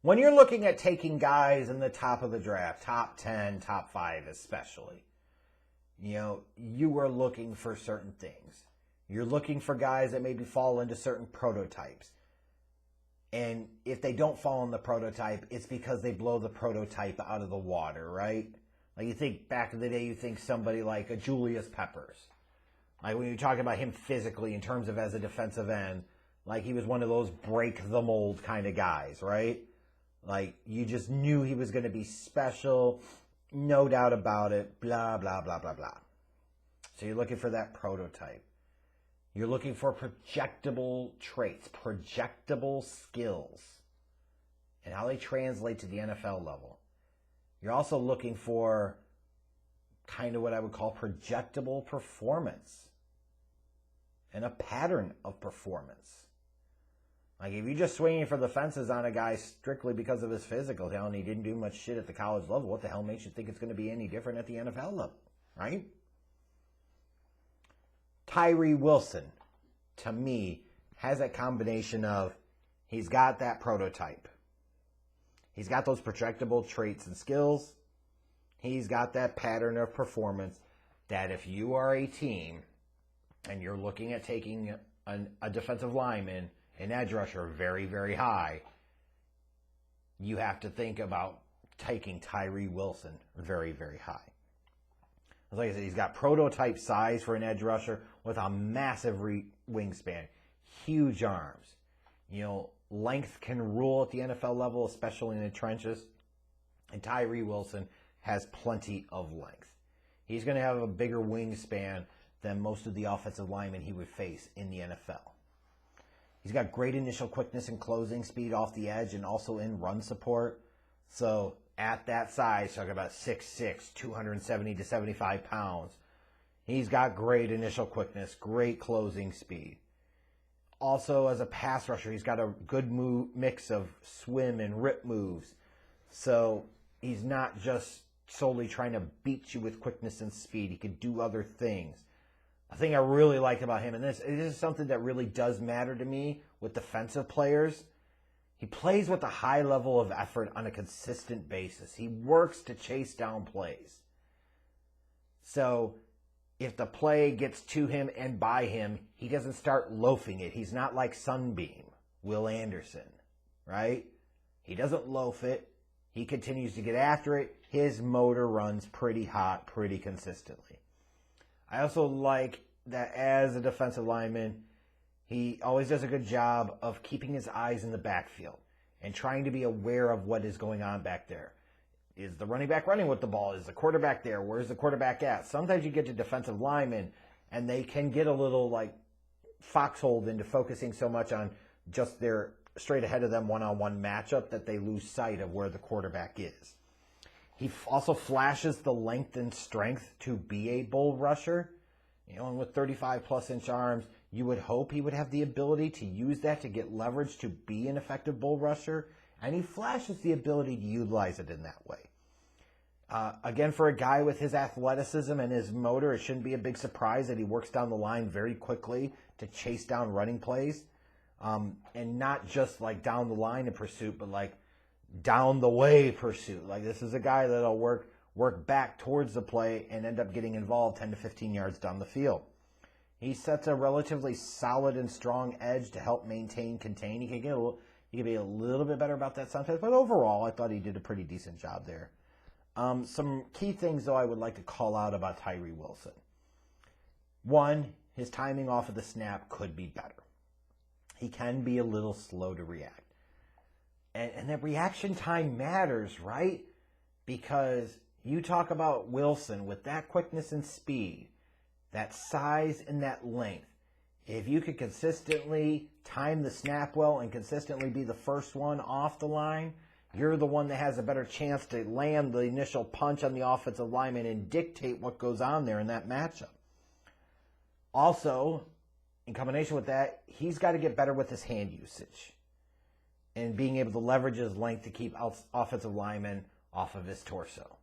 when you're looking at taking guys in the top of the draft, top 10, top 5 especially, you are looking for certain things. You're looking for guys that maybe fall into certain prototypes. And if they don't fall in the prototype, it's because they blow the prototype out of the water, right? Like you think back in the day, you think somebody like a Julius Peppers. Like when you're talking about him physically in terms of as a defensive end, like he was one of those break the mold kind of guys, right? Like you just knew he was going to be special, no doubt about it, blah, blah, blah, blah, blah. So you're looking for that prototype. You're looking for projectable traits, projectable skills, and how they translate to the NFL level. You're also looking for kind of what I would call projectable performance and a pattern of performance. Like if you're just swinging for the fences on a guy strictly because of his physical talent, he didn't do much shit at the college level, what the hell makes you think it's going to be any different at the NFL level, right? Tyree Wilson, to me, has that combination of he's got that prototype. He's got those projectable traits and skills. He's got that pattern of performance that if you are a team and you're looking at taking a defensive lineman, an edge rusher very, very high, you have to think about taking Tyree Wilson very, very high. Like I said, he's got prototype size for an edge rusher with a massive wingspan, huge arms. Length can rule at the NFL level, especially in the trenches. And Tyree Wilson has plenty of length. He's going to have a bigger wingspan than most of the offensive linemen he would face in the NFL. He's got great initial quickness and closing speed off the edge and also in run support. So at that size, talking about 6'6", 270 to 75 pounds, he's got great initial quickness, great closing speed. Also, as a pass rusher, he's got a good mix of swim and rip moves. So he's not just solely trying to beat you with quickness and speed. He can do other things. A thing I really liked about him, and this is something that really does matter to me with defensive players, he plays with a high level of effort on a consistent basis. He works to chase down plays. So if the play gets to him and by him, he doesn't start loafing it. He's not like Sunbeam, Will Anderson, right? He doesn't loaf it. He continues to get after it. His motor runs pretty hot, pretty consistently. I also like that as a defensive lineman, he always does a good job of keeping his eyes in the backfield and trying to be aware of what is going on back there. Is the running back running with the ball? Is the quarterback there? Where's the quarterback at? Sometimes you get to defensive linemen, and they can get a little like foxholed into focusing so much on just their straight ahead of them one-on-one matchup that they lose sight of where the quarterback is. He also flashes the length and strength to be a bull rusher. And with 35-plus inch arms, you would hope he would have the ability to use that to get leverage to be an effective bull rusher. And he flashes the ability to utilize it in that way. Again, for a guy with his athleticism and his motor, it shouldn't be a big surprise that he works down the line very quickly to chase down running plays. And not just like down the line in pursuit, but like down the way pursuit. Like this is a guy that'll work back towards the play and end up getting involved 10 to 15 yards down the field. He sets a relatively solid and strong edge to help contain. He can be a little bit better about that sometimes, but overall, I thought he did a pretty decent job there. Some key things, though, I would like to call out about Tyree Wilson. One, his timing off of the snap could be better. He can be a little slow to react. And that reaction time matters, right? Because you talk about Wilson with that quickness and speed, that size and that length. If you could consistently time the snap well and consistently be the first one off the line, you're the one that has a better chance to land the initial punch on the offensive lineman and dictate what goes on there in that matchup. Also, in combination with that, he's got to get better with his hand usage and being able to leverage his length to keep offensive linemen off of his torso.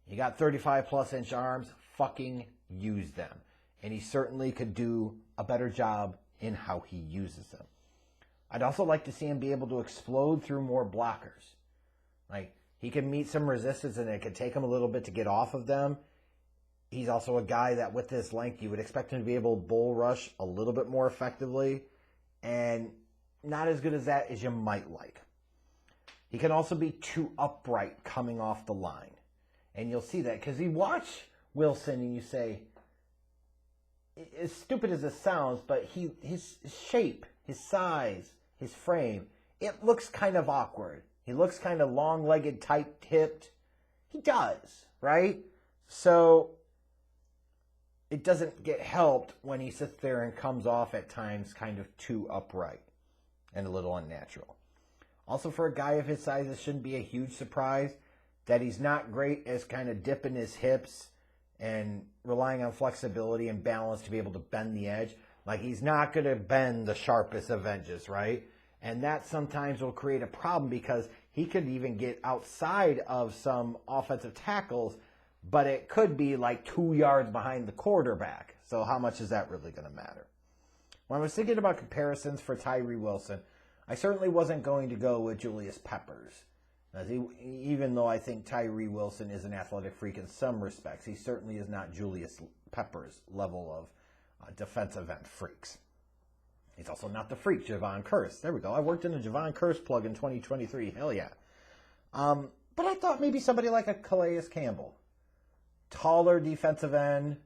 You got 35-plus inch arms, fucking use them. And he certainly could do a better job in how he uses them. I'd also like to see him be able to explode through more blockers. Like, he can meet some resistance and it can take him a little bit to get off of them. He's also a guy that with this length, you would expect him to be able to bull rush a little bit more effectively, and not as good as that as you might like. He can also be too upright coming off the line. And you'll see that because you watch Wilson and you say, as stupid as it sounds, but his shape, his size, his frame, it looks kind of awkward. He looks kind of long-legged, tight-hipped. He does, right? So it doesn't get helped when he sits there and comes off at times kind of too upright and a little unnatural. Also, for a guy of his size, it shouldn't be a huge surprise that he's not great as kind of dipping his hips and relying on flexibility and balance to be able to bend the edge. Like, he's not going to bend the sharpest of edges, right? And that sometimes will create a problem because he could even get outside of some offensive tackles, but it could be like 2 yards behind the quarterback. So how much is that really going to matter? When I was thinking about comparisons for Tyree Wilson, I certainly wasn't going to go with Julius Peppers. Even though I think Tyree Wilson is an athletic freak in some respects, he certainly is not Julius Peppers' level of defensive end freaks. He's also not the freak, Javon Curse. There we go. I worked in a Javon Curse plug in 2023. Hell yeah. But I thought maybe somebody like a Calais Campbell. Taller defensive end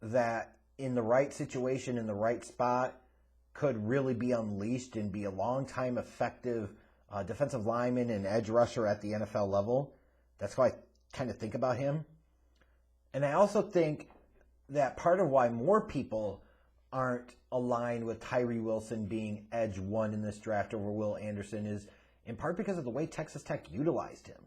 that in the right situation, in the right spot, could really be unleashed and be a long-time effective defensive lineman and edge rusher at the NFL level. That's how I kind of think about him. And I also think that part of why more people aren't aligned with Tyree Wilson being edge one in this draft over Will Anderson is in part because of the way Texas Tech utilized him.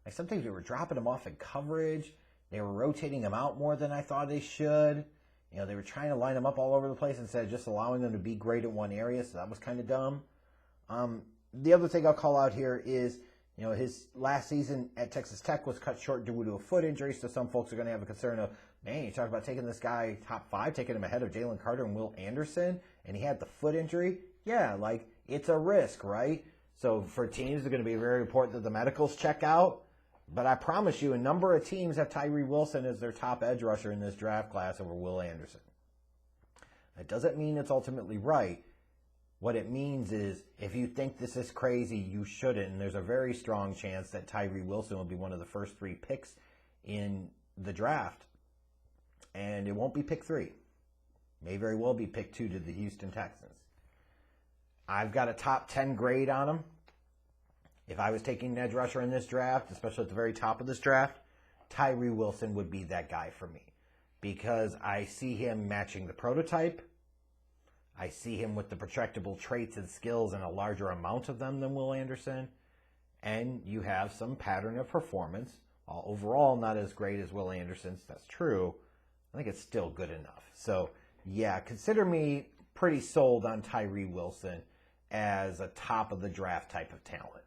Like, sometimes they were dropping him off in coverage. They were rotating him out more than I thought they should. You know, they were trying to line him up all over the place instead of just allowing them to be great in one area, so that was kind of dumb. The other thing I'll call out here is, you know, his last season at Texas Tech was cut short due to a foot injury, so some folks are going to have a concern of, man, you talk about taking this guy top 5, taking him ahead of Jalen Carter and Will Anderson, and he had the foot injury? Yeah, like, it's a risk, right? So for teams, it's going to be very important that the medicals check out. But I promise you, a number of teams have Tyree Wilson as their top edge rusher in this draft class over Will Anderson. That doesn't mean it's ultimately right. What it means is, if you think this is crazy, you shouldn't. And there's a very strong chance that Tyree Wilson will be one of the first 3 picks in the draft. And it won't be pick 3. May very well be pick 2 to the Houston Texans. I've got a top 10 grade on him. If I was taking an edge rusher in this draft, especially at the very top of this draft, Tyree Wilson would be that guy for me. Because I see him matching the prototype. I see him with the projectable traits and skills and a larger amount of them than Will Anderson. And you have some pattern of performance. While overall not as great as Will Anderson's, that's true. I think it's still good enough. So, yeah, consider me pretty sold on Tyree Wilson as a top of the draft type of talent.